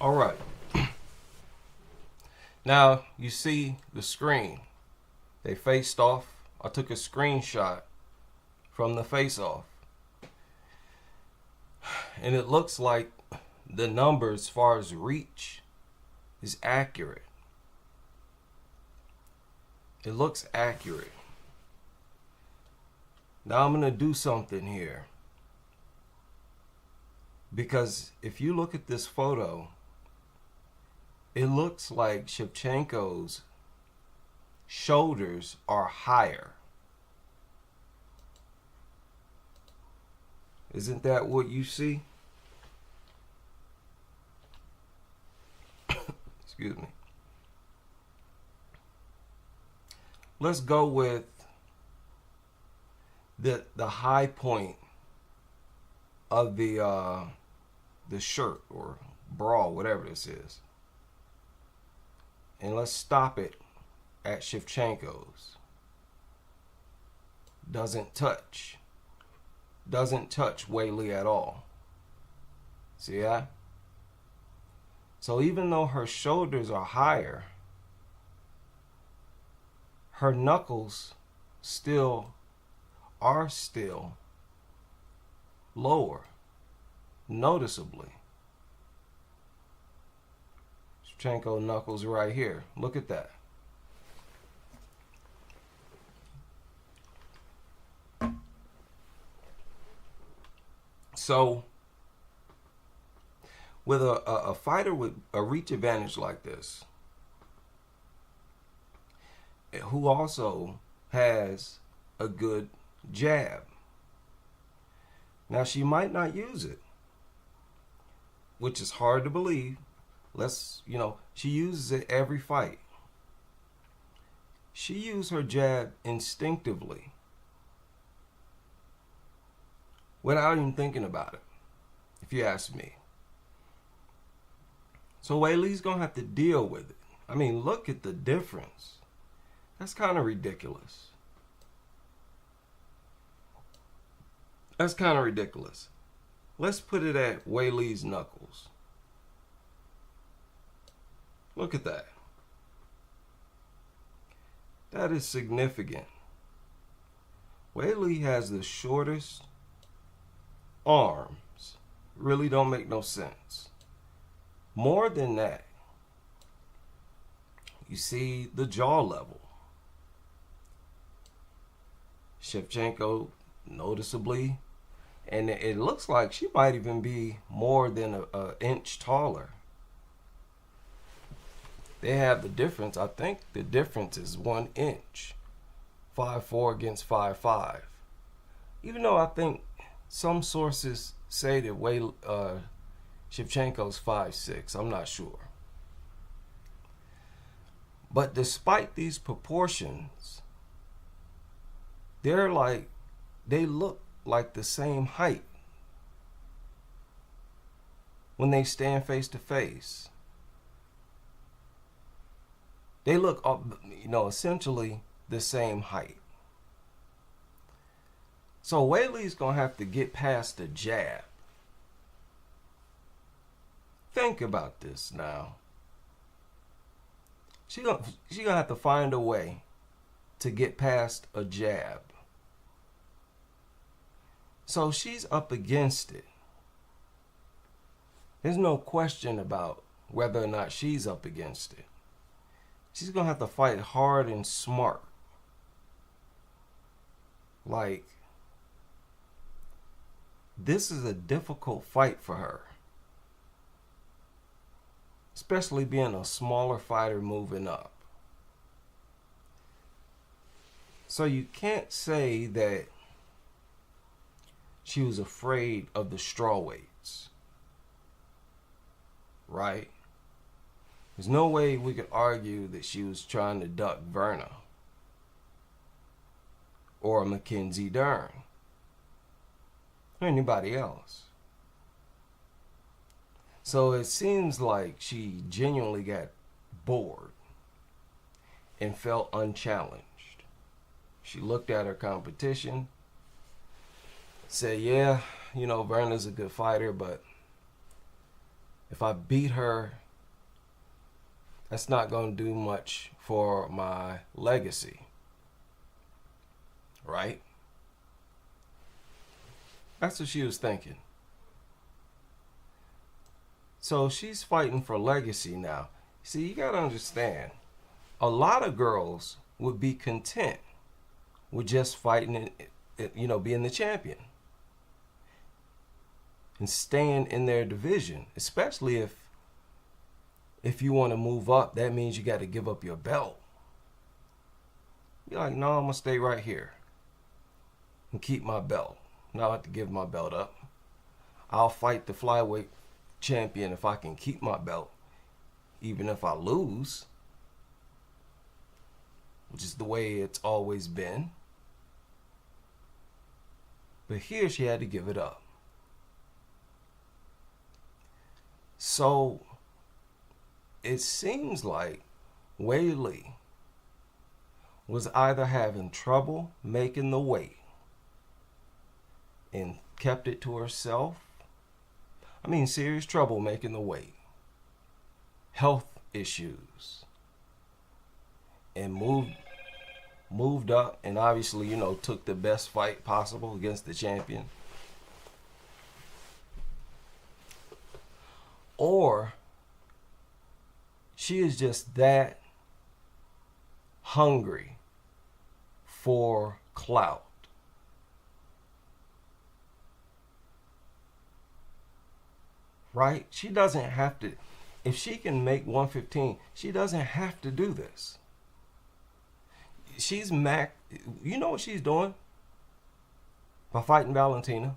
All right. Now you see the screen. They faced off. I took a screenshot from the face-off. And it looks like the number as far as reach is accurate. It looks accurate. Now I'm going to do something here. Because if you look at this photo, it looks like Shevchenko's shoulders are higher. Isn't that what you see? Excuse me. Let's go with the high point of the shirt or bra, whatever this is. And let's stop it at Shevchenko's. Doesn't touch Wei Li at all. See that? So even though her shoulders are higher, her knuckles are still lower, noticeably. Shevchenko knuckles right here. Look at that. So, with a fighter with a reach advantage like this, who also has a good jab, now she might not use it, which is hard to believe. She uses it every fight. She used her jab instinctively, without even thinking about it, if you ask me. So Wei Li's going to have to deal with it. I mean, look at the difference. That's kind of ridiculous. That's kind of ridiculous. Let's put it at Wei Li's knuckles. Look at that. That is significant. Wei Li has the shortest arms. Really don't make no sense. More than that, you see the jaw level. Shevchenko noticeably, and it looks like she might even be more than an inch taller. They have the difference. I think the difference is 1 inch. 5'4" against 5'5". Even though I think some sources say that Shevchenko's 5'6". I'm not sure. But despite these proportions, they look like the same height when they stand face to face. They look, essentially the same height. So Wei Li's going to have to get past the jab. Think about this now. She's going to have to find a way to get past a jab. So she's up against it. There's no question about whether or not she's up against it. She's going to have to fight hard and smart. Like, this is a difficult fight for her. Especially being a smaller fighter moving up. So you can't say that she was afraid of the strawweights. Right? There's no way we could argue that she was trying to duck Verna or Mackenzie Dern or anybody else. So it seems like she genuinely got bored and felt unchallenged. She looked at her competition, said, yeah, Verna's a good fighter, but if I beat her, that's not going to do much for my legacy, right? That's what she was thinking. So she's fighting for legacy now. See, you got to understand, a lot of girls would be content with just fighting, being the champion and staying in their division, especially if you want to move up. That means you got to give up your belt. You're like, no, I'm going to stay right here and keep my belt. Not have to give my belt up. I'll fight the flyweight champion if I can keep my belt, even if I lose, which is the way it's always been. But here she had to give it up. So it seems like Weili was either having trouble making the weight and kept it to herself. I mean, serious trouble making the weight. Health issues. And moved up and obviously, took the best fight possible against the champion. Or she is just that hungry for clout. Right? She doesn't have to. If she can make 115, she doesn't have to do this. She's you know what she's doing? By fighting Valentina.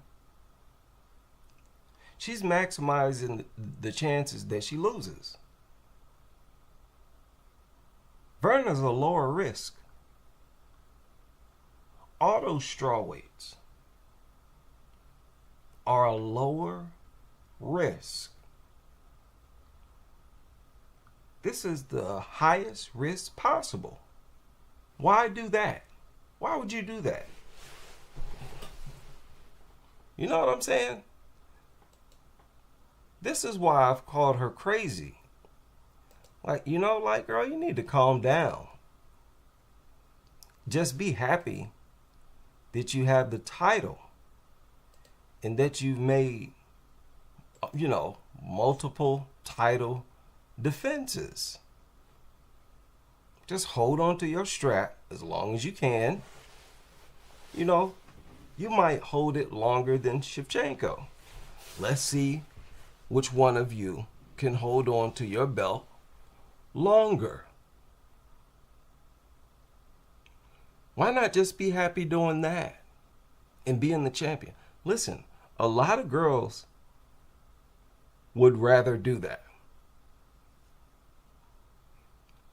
She's maximizing the chances that she loses. Verna's a lower risk. All those strawweights are a lower risk. This is the highest risk possible. Why do that? Why would you do that? You know what I'm saying? This is why I've called her crazy. Girl, you need to calm down. Just be happy that you have the title and that you've made, multiple title defenses. Just hold on to your strap as long as you can. You might hold it longer than Shevchenko. Let's see which one of you can hold on to your belt longer. Why not just be happy doing that and being the champion? Listen, a lot of girls would rather do that.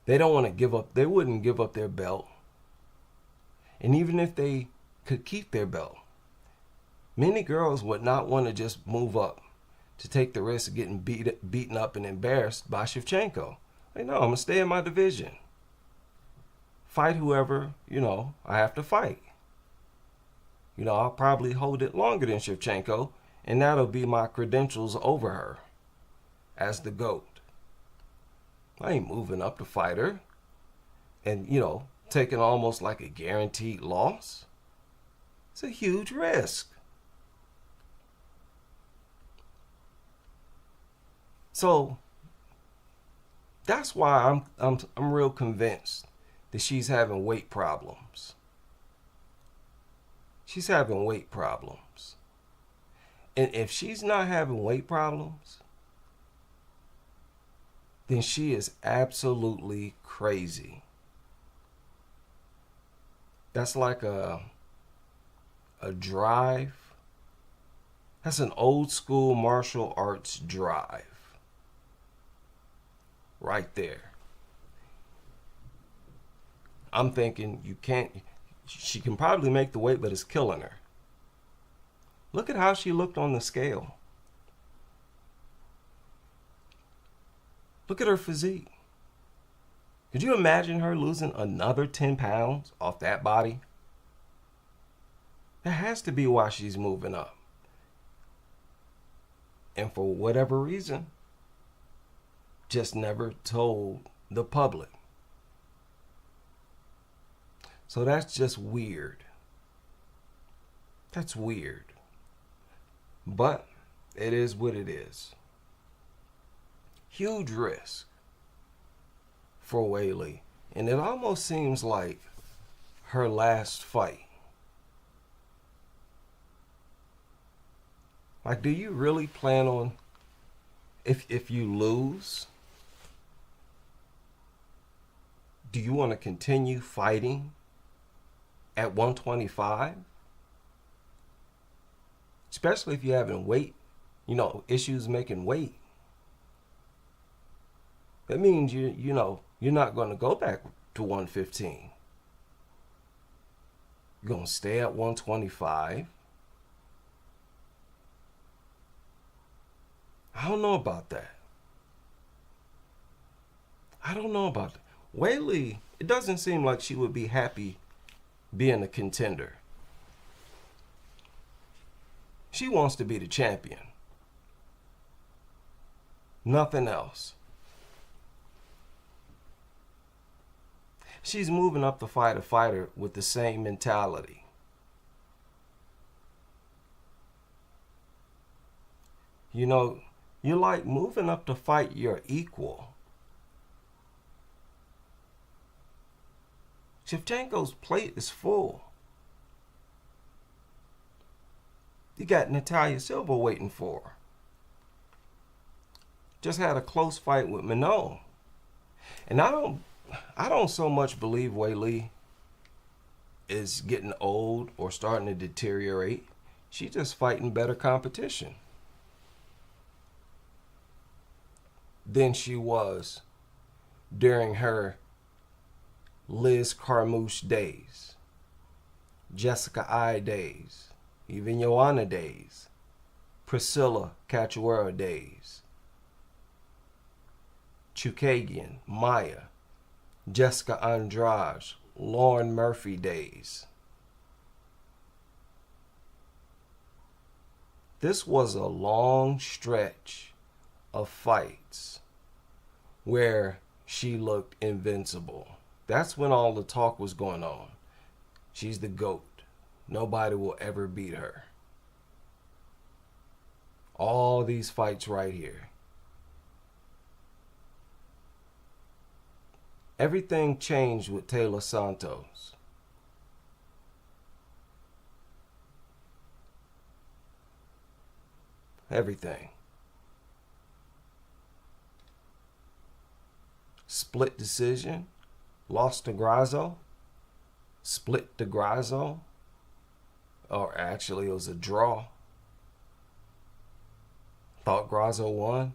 They don't want to give up. They wouldn't give up their belt. And even if they could keep their belt, many girls would not want to just move up to take the risk of getting beaten up and embarrassed by Shevchenko. No, I'm going to stay in my division. Fight whoever, I have to fight. I'll probably hold it longer than Shevchenko, and that'll be my credentials over her as the GOAT. I ain't moving up to fight her and, taking almost like a guaranteed loss. It's a huge risk. So that's why I'm real convinced that she's having weight problems. She's having weight problems. And if she's not having weight problems, then she is absolutely crazy. That's like a drive. That's an old school martial arts drive. Right there. I'm thinking she can probably make the weight, but it's killing her. Look at how she looked on the scale. Look at her physique. Could you imagine her losing another 10 pounds off that body? That has to be why she's moving up. And for whatever reason, just never told the public. So that's just weird. That's weird. But it is what it is. Huge risk for Weili. And it almost seems like her last fight. Like, do you really plan on, if you lose, do you want to continue fighting at 125? Especially if you're having weight, issues making weight. That means you're not going to go back to 115. You're going to stay at 125. I don't know about that. Weili, it doesn't seem like she would be happy being a contender. She wants to be the champion. Nothing else. She's moving up to fight a fighter with the same mentality. You're like moving up to fight your equal. Shevchenko's plate is full. You got Natalia Silva waiting for her. Just had a close fight with Manon. And I don't so much believe Weili is getting old or starting to deteriorate. She's just fighting better competition than she was during her Liz Carmouche days, Jessica Ai days, even Joanna days, Priscilla Cachoeira days, Chukagian, Maya, Jessica Andrade, Lauren Murphy days. This was a long stretch of fights where she looked invincible. That's when all the talk was going on. She's the GOAT. Nobody will ever beat her. All these fights right here. Everything changed with Taylor Santos. Everything. Split decision. Lost to Grasso. Split to Grasso. Or actually, it was a draw. Thought Grasso won.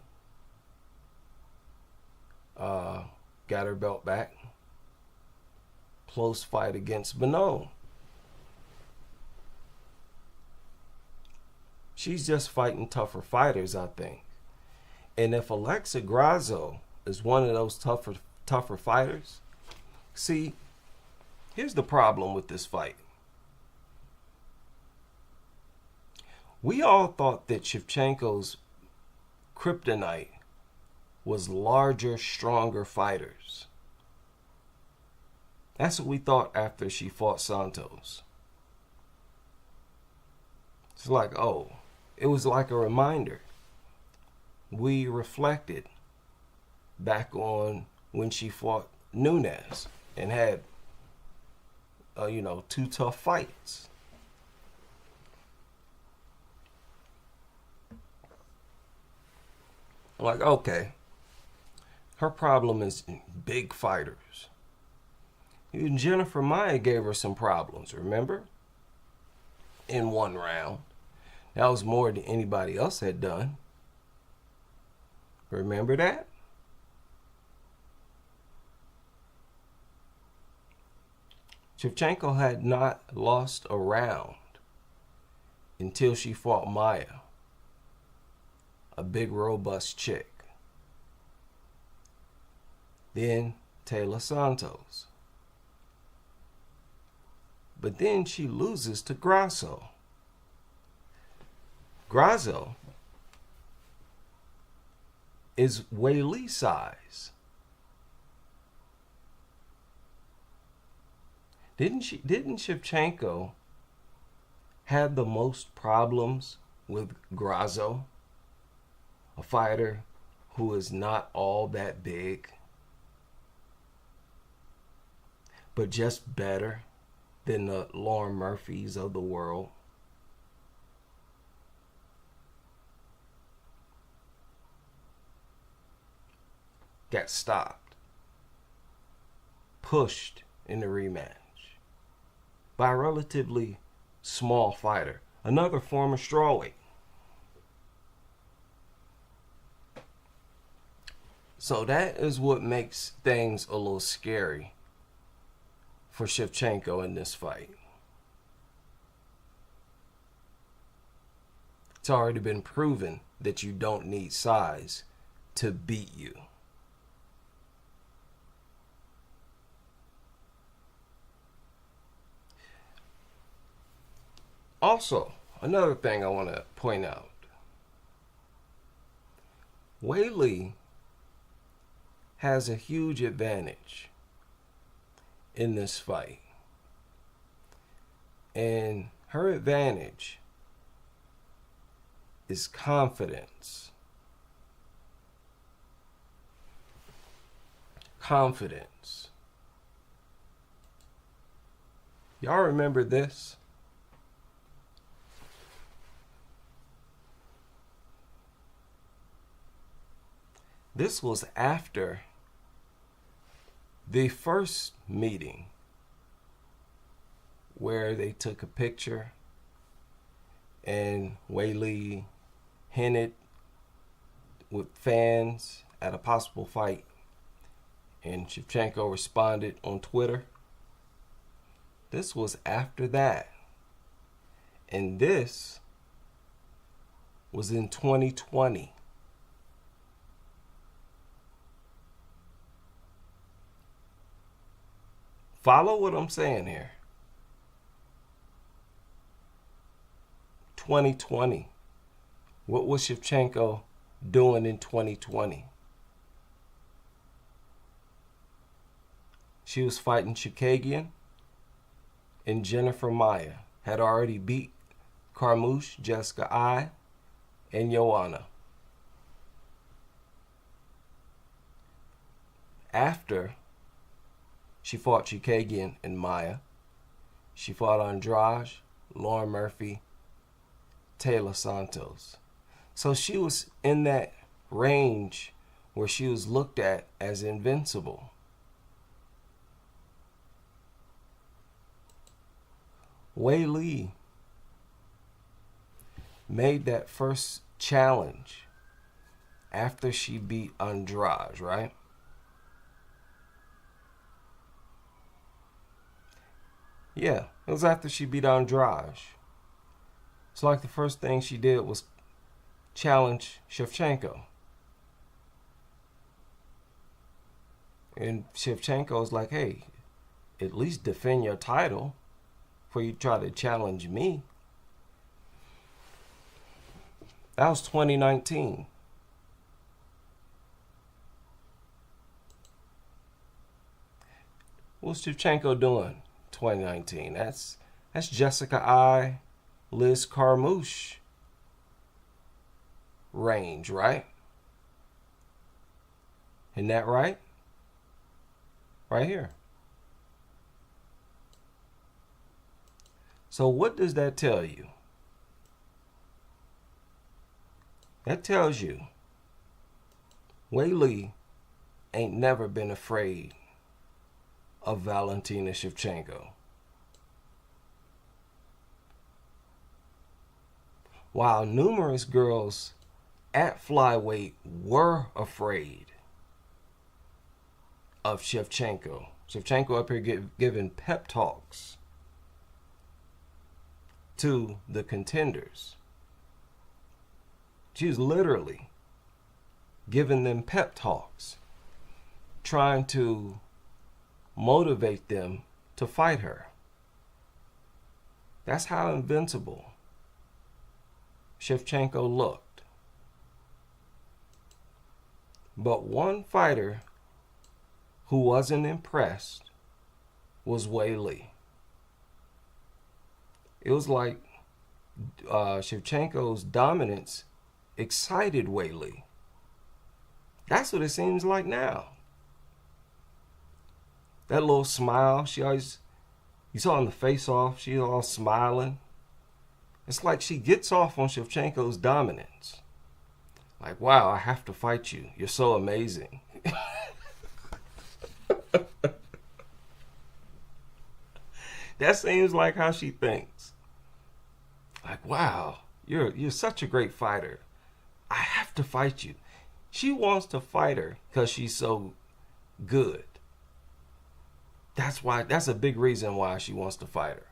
Got her belt back. Close fight against Manon. She's just fighting tougher fighters, I think. And if Alexa Grasso is one of those tougher fighters, see, here's the problem with this fight. We all thought that Shevchenko's kryptonite was larger, stronger fighters. That's what we thought after she fought Santos. It's like, oh, it was like a reminder. We reflected back on when she fought Nunes and had, 2 tough fights. Like, okay, her problem is big fighters. Even Jennifer Maia gave her some problems, remember? In one round. That was more than anybody else had done. Remember that? Shevchenko had not lost a round until she fought Maia, a big, robust chick. Then Taylor Santos. But then she loses to Grasso. Grasso is Weili's size. Didn't Shevchenko have the most problems with Grasso, a fighter who is not all that big, but just better than the Lauren Murphys of the world? Got stopped, pushed in the rematch by a relatively small fighter, another former strawweight. So that is what makes things a little scary for Shevchenko in this fight. It's already been proven that you don't need size to beat you. Also, another thing I want to point out. Weili has a huge advantage in this fight. And her advantage is confidence. Confidence. Y'all remember this? This was after the first meeting where they took a picture and Weili hinted with fans at a possible fight, and Shevchenko responded on Twitter. This was after that. And this was in 2020. Follow what I'm saying here. 2020. What was Shevchenko doing in 2020? She was fighting Chookagian, and Jennifer Maia had already beat Carmouche, Jessica Ai, and Joanna. After she fought Chookagian and Maia, she fought Andrade, Lauren Murphy, Taylor Santos. So she was in that range where she was looked at as invincible. Weili made that first challenge after she beat Andrade, right? Yeah, it was after she beat Andrade. So like the first thing she did was challenge Shevchenko. And Shevchenko's like, hey, at least defend your title before you try to challenge me. That was 2019. What's Shevchenko doing 2019? That's Jessica Ai, Liz Carmouche range, right? Isn't that right? Right here. So what does that tell you? That tells you Weili ain't never been afraid of Valentina Shevchenko. While numerous girls at flyweight were afraid of Shevchenko. Shevchenko up here giving pep talks to the contenders. She was literally giving them pep talks, trying to motivate them to fight her. That's how invincible Shevchenko looked. But one fighter who wasn't impressed was Weili. It was like Shevchenko's dominance excited Weili. That's what it seems like now. That little smile, she always, you saw in the face-off, she's all smiling. It's like she gets off on Shevchenko's dominance. Like, wow, I have to fight you. You're so amazing. That seems like how she thinks. Like, wow, you're such a great fighter. I have to fight you. She wants to fight her because she's so good. That's a big reason why she wants to fight her.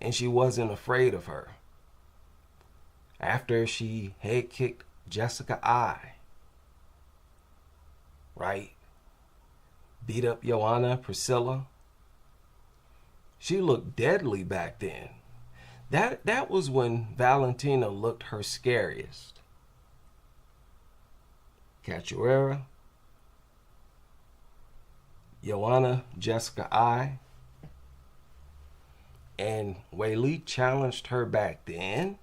And she wasn't afraid of her. After she head kicked Jessica I, right? Beat up Joanna Priscilla. She looked deadly back then. That was when Valentina looked her scariest. Cachoeira, Joanna Jessica I, and Weili challenged her back then.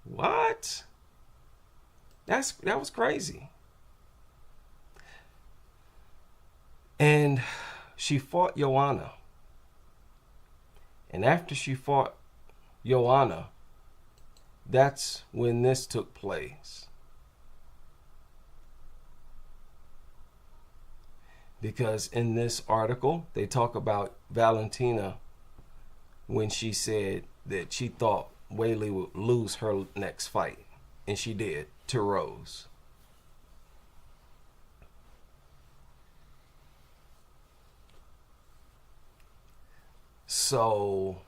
What? That was crazy. And she fought Joanna. And after she fought Joanna, that's when this took place. Because in this article, they talk about Valentina when she said that she thought Weili would lose her next fight. And she did, to Rose. So,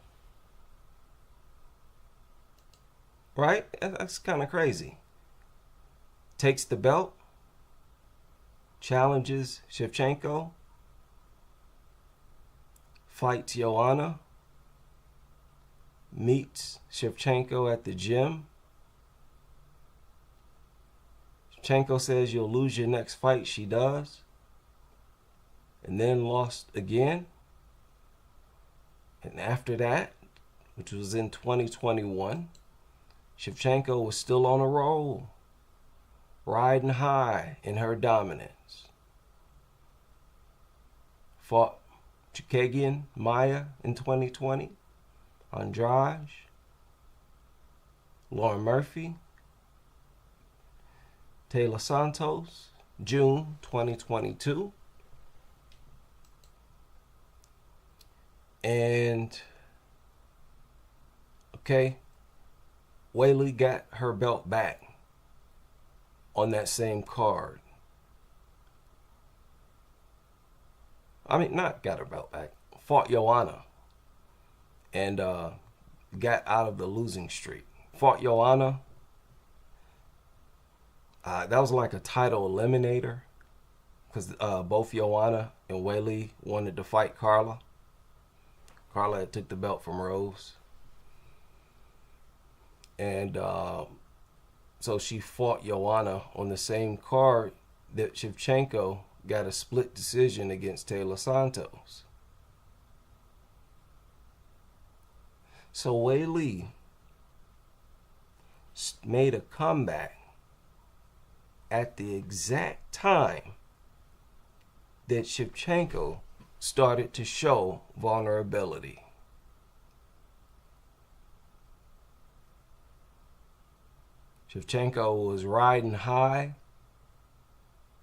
right? That's kind of crazy. Takes the belt, challenges Shevchenko, fights Joanna, meets Shevchenko at the gym. Shevchenko says you'll lose your next fight. She does. And then lost again. And after that, which was in 2021, Shevchenko was still on a roll, riding high in her dominance. Fought Chikagian Maya in 2020, Andrade, Lauren Murphy, Taylor Santos, June 2022. And, okay, Weili got her belt back on that same card. I mean, not got her belt back. Fought Joanna and got out of the losing streak. Fought Joanna. That was like a title eliminator because both Joanna and Weili wanted to fight Carla. Carla had took the belt from Rose. And so she fought Joanna on the same card that Shevchenko got a split decision against Taylor Santos. So Weili made a comeback at the exact time that Shevchenko started to show vulnerability. Shevchenko was riding high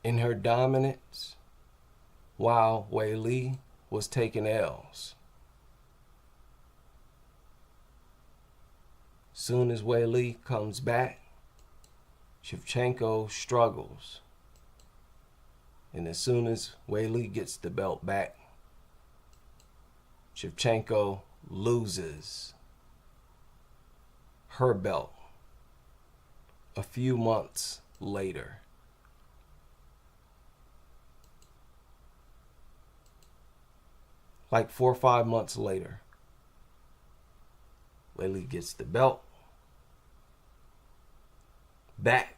in her dominance while Weili was taking L's. Soon as Weili comes back, Shevchenko struggles. And as soon as Weili gets the belt back, Shevchenko loses her belt a few months later. Like 4 or 5 months later, Weili gets the belt back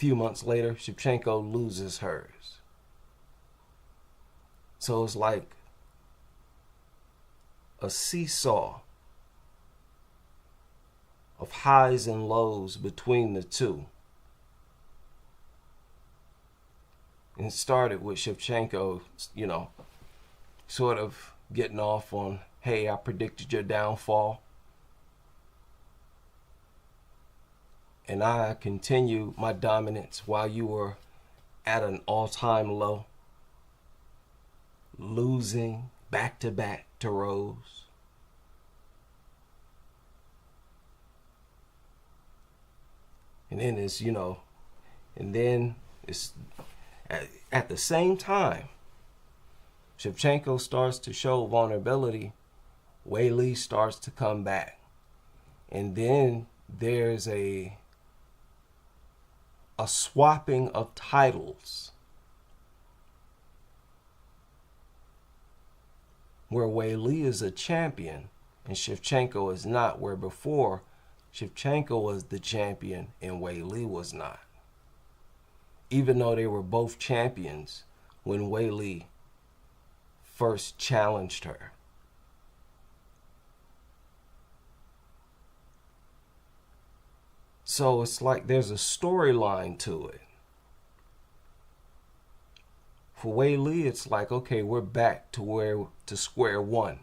few months later, Shevchenko loses hers. So it's like a seesaw of highs and lows between the two. And it started with Shevchenko, sort of getting off on, hey, I predicted your downfall. And I continued my dominance while you were at an all-time low, losing back-to-back to Rose. And then it's at the same time, Shevchenko starts to show vulnerability, Wei Li starts to come back. And then there's a swapping of titles where Wei Li is a champion and Shevchenko is not, where before Shevchenko was the champion and Wei Li was not. Even though they were both champions when Wei Li first challenged her. So it's like there's a storyline to it. For Wei Li, it's like, okay, we're back to square one.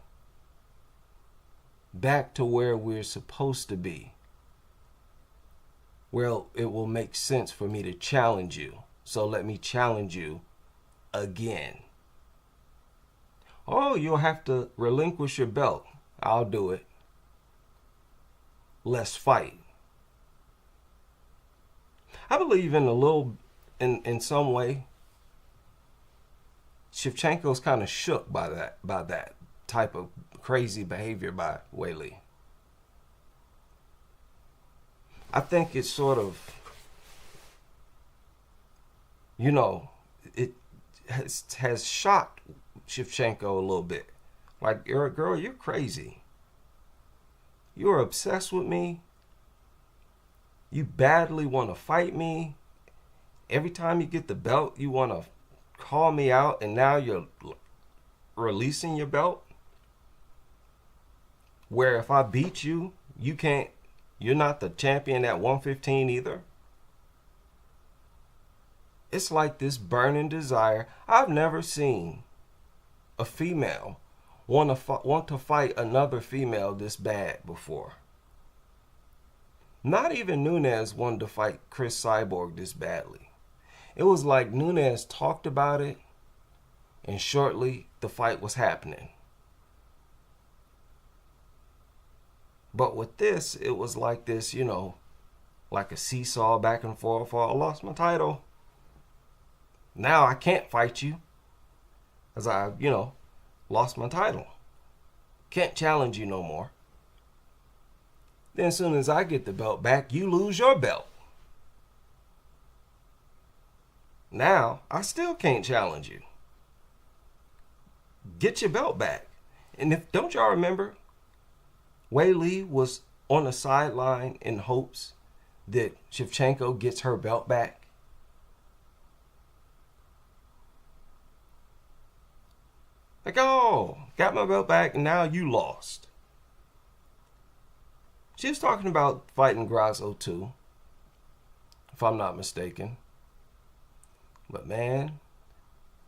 Back to where we're supposed to be. Well, it will make sense for me to challenge you. So let me challenge you again. Oh, you'll have to relinquish your belt. I'll do it. Let's fight. I believe in some way, Shevchenko's kind of shook by that type of crazy behavior by Wei Li. I think it's sort of, it has shocked Shevchenko a little bit. Like, girl, you're crazy. You're obsessed with me. You badly want to fight me. Every time you get the belt, you want to call me out, and now you're releasing your belt. Where if I beat you, you're not the champion at 115 either. It's like this burning desire. I've never seen a female want to fight another female this bad before. Not even Nunes wanted to fight Chris Cyborg this badly. It was like Nunes talked about it, and shortly the fight was happening. But with this, it was like this, like a seesaw back and forth. Oh, I lost my title. Now I can't fight you, as I, lost my title. Can't challenge you no more. Then as soon as I get the belt back, you lose your belt. Now, I still can't challenge you. Get your belt back. And don't y'all remember, Wei Li was on the sideline in hopes that Shevchenko gets her belt back? Like, oh, got my belt back and now you lost. She was talking about fighting Grasso too, if I'm not mistaken. But man,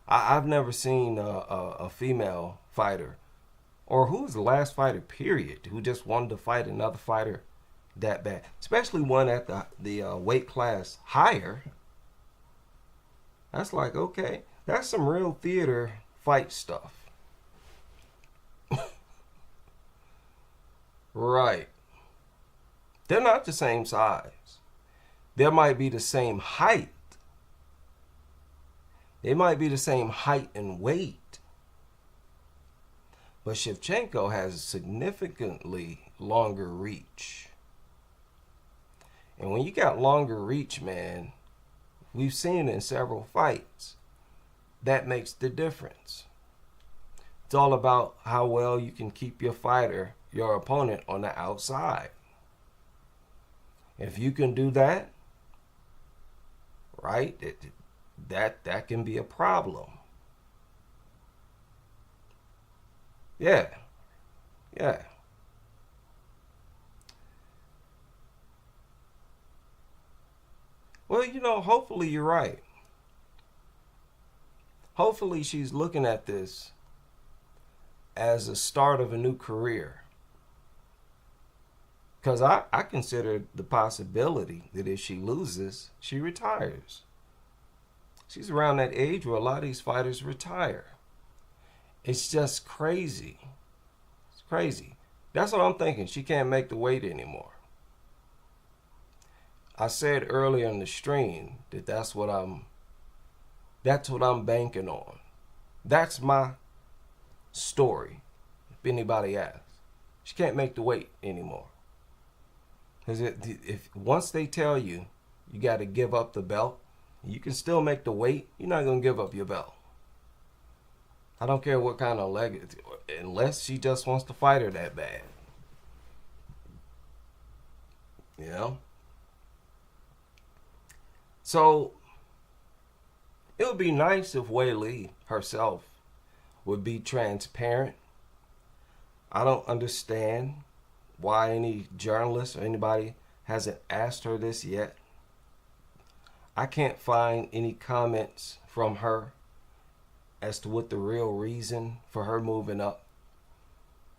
I've never seen a female fighter, or who was the last fighter, period, who just wanted to fight another fighter that bad. Especially one at the weight class higher. That's like, okay, that's some real theater fight stuff. Right. They're not the same size. They might be the same height. They might be the same height and weight. But Shevchenko has significantly longer reach. And when you got longer reach, man, we've seen in several fights, that makes the difference. It's all about how well you can keep your opponent on the outside. If you can do that, right? That can be a problem. Yeah, yeah. Well, hopefully you're right. Hopefully she's looking at this as a start of a new career. Because I consider the possibility that if she loses, she retires. She's around that age where a lot of these fighters retire. It's just crazy. It's crazy. That's what I'm thinking. She can't make the weight anymore. I said earlier in the stream that that's what I'm banking on. That's my story. If anybody asks, she can't make the weight anymore. Because if once they tell you you got to give up the belt, you can still make the weight. You're not gonna give up your belt. I don't care what kind of leg, unless she just wants to fight her that bad. You know. So it would be nice if Wei Li herself would be transparent. I don't understand why any journalist or anybody hasn't asked her this yet. I can't find any comments from her as to what the real reason for her moving up.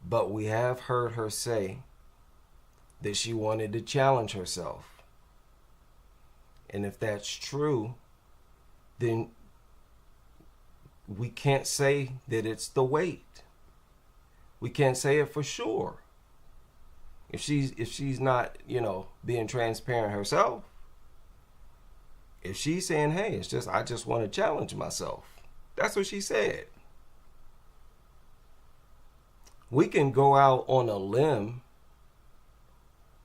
But we have heard her say that she wanted to challenge herself. And if that's true, then we can't say that it's the weight. We can't say it for sure. If she's not, being transparent herself, if she's saying, hey, I just want to challenge myself. That's what she said. We can go out on a limb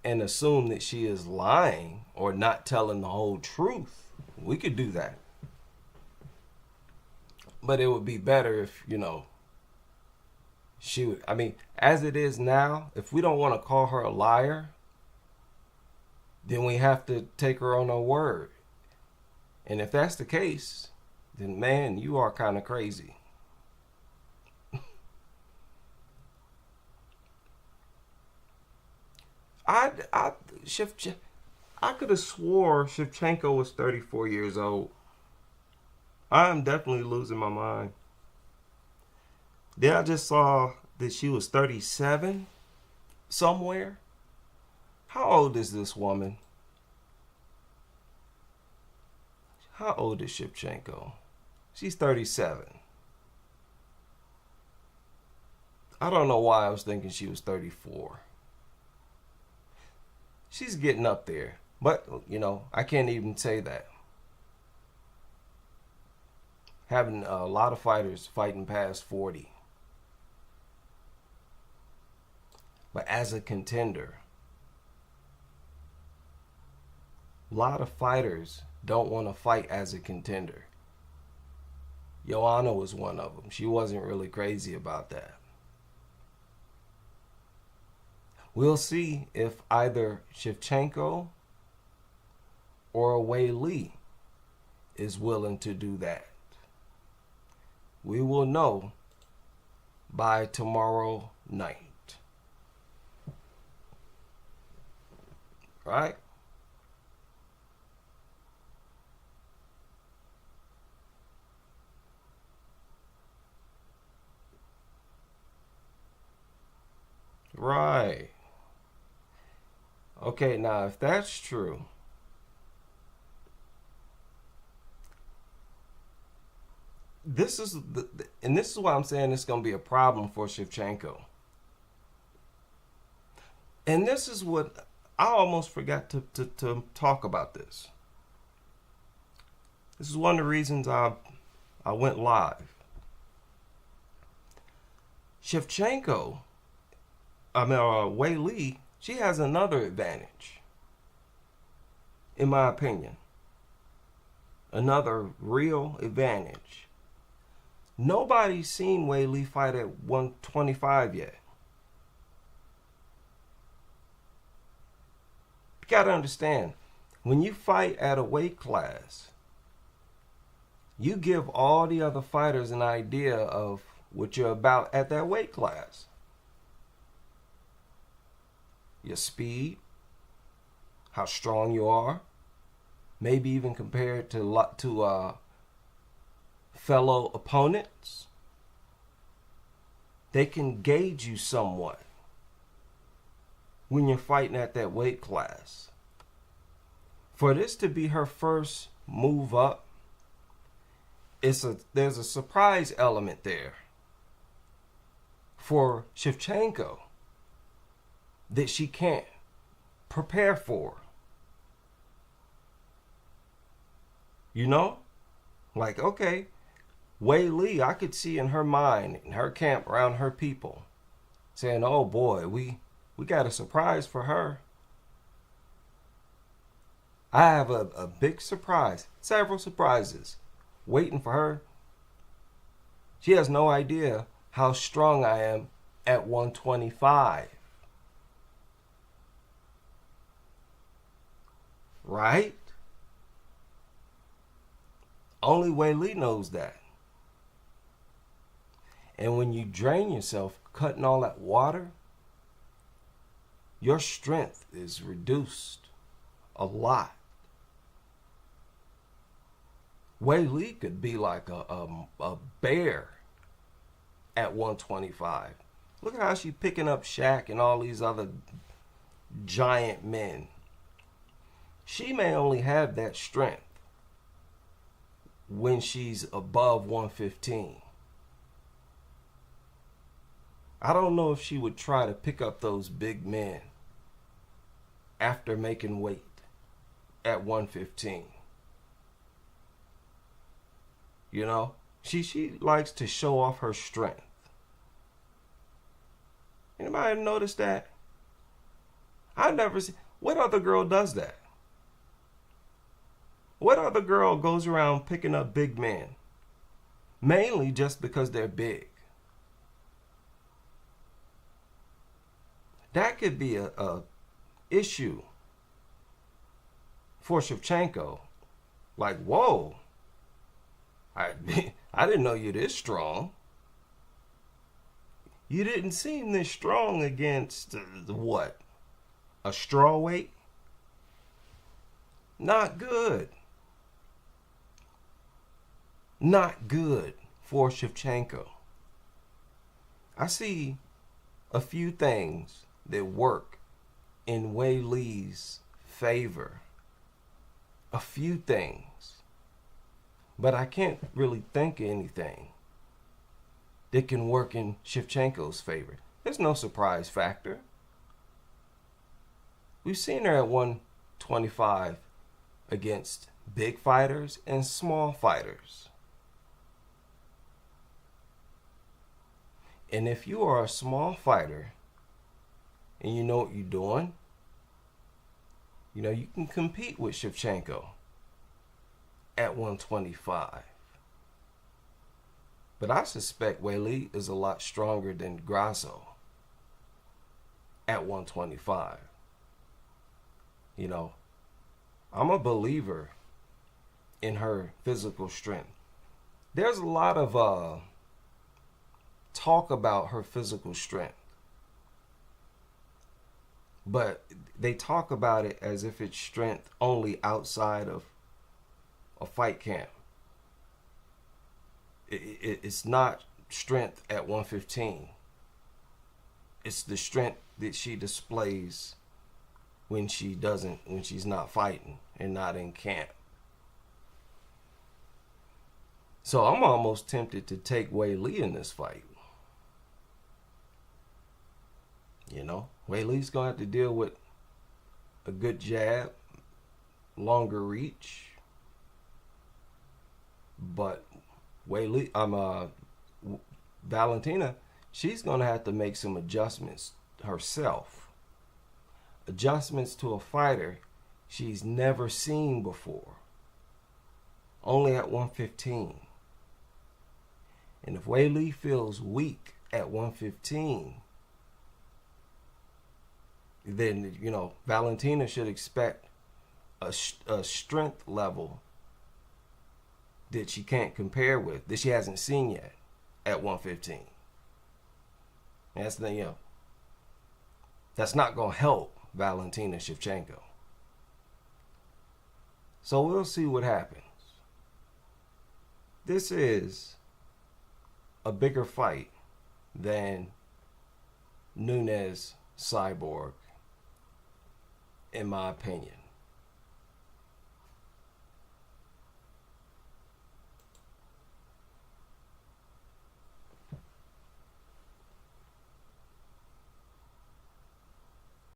and assume that she is lying or not telling the whole truth. We could do that. But it would be better if, she would. I mean, as it is now, if we don't want to call her a liar, then we have to take her on her word. And if that's the case, then man, you are kind of crazy. I could have swore Shevchenko was 34 years old. I'm definitely losing my mind. Then I just saw that she was 37 somewhere. How old is this woman? How old is Shevchenko? She's 37. I don't know why I was thinking she was 34. She's getting up there. But, I can't even say that. Having a lot of fighters fighting past 40. But as a contender, a lot of fighters don't want to fight as a contender. Joanna was one of them. She wasn't really crazy about that. We'll see if either Shevchenko or Wei Li is willing to do that. We will know by tomorrow night. Right? Right. Okay, now if that's true, this is why I'm saying it's going to be a problem for Shevchenko. And this is what I almost forgot to talk about this. This is one of the reasons I went live. Shevchenko, Wei Li, she has another advantage, in my opinion. Another real advantage. Nobody's seen Wei Li fight at 125 yet. You gotta understand, when you fight at a weight class You give all the other fighters an idea of what you're about at that weight class. Your speed, how strong you are, maybe even compared to fellow opponents. They can gauge you somewhat when you're fighting at that weight class. For this to be her first move up, there's a surprise element there for Shevchenko that she can't prepare for. You know? Like, okay, Wei Li, I could see in her mind, in her camp, around her people, saying, oh boy, we got a surprise for her. I have a big surprise, several surprises waiting for her. She has no idea how strong I am at 125. Right? Only Wei Li knows that. And when you drain yourself, cutting all that water, your strength is reduced a lot. Wei Li could be like a bear at 125. Look at how she's picking up Shaq and all these other giant men. She may only have that strength when she's above 115. I don't know if she would try to pick up those big men after making weight at 115. You know, she likes to show off her strength. Anybody notice that? I never see. What other girl does that? What other girl goes around picking up big men? Mainly just because they're big. That could be a issue for Shevchenko. Like, whoa, I didn't know you're this strong. You didn't seem this strong against what? A strawweight? Not good. Not good for Shevchenko. I see a few things that work in Wei Li's favor. A few things. But I can't really think of anything that can work in Shevchenko's favor. There's no surprise factor. We've seen her at 125 against big fighters and small fighters. And if you are a small fighter and you know what you're doing, you know, you can compete with Shevchenko at 125. But I suspect Wei Li is a lot stronger than Grasso at 125. You know, I'm a believer in her physical strength. There's a lot of talk about her physical strength, but they talk about it as if it's strength only outside of a fight camp. It's not strength at 115. It's the strength that she displays when she's not fighting and not in camp. So I'm almost tempted to take Wei Li in this fight. You know, Wei Li's gonna have to deal with a good jab, longer reach, but Valentina, she's gonna have to make some adjustments herself. Adjustments to a fighter she's never seen before. Only at 115. And if Wei Li feels weak at 115, then, you know, Valentina should expect a strength level that she can't compare with, that she hasn't seen yet at 115. And that's the, that's not going to help Valentina Shevchenko. So we'll see what happens. This is a bigger fight than Nunes Cyborg, in my opinion.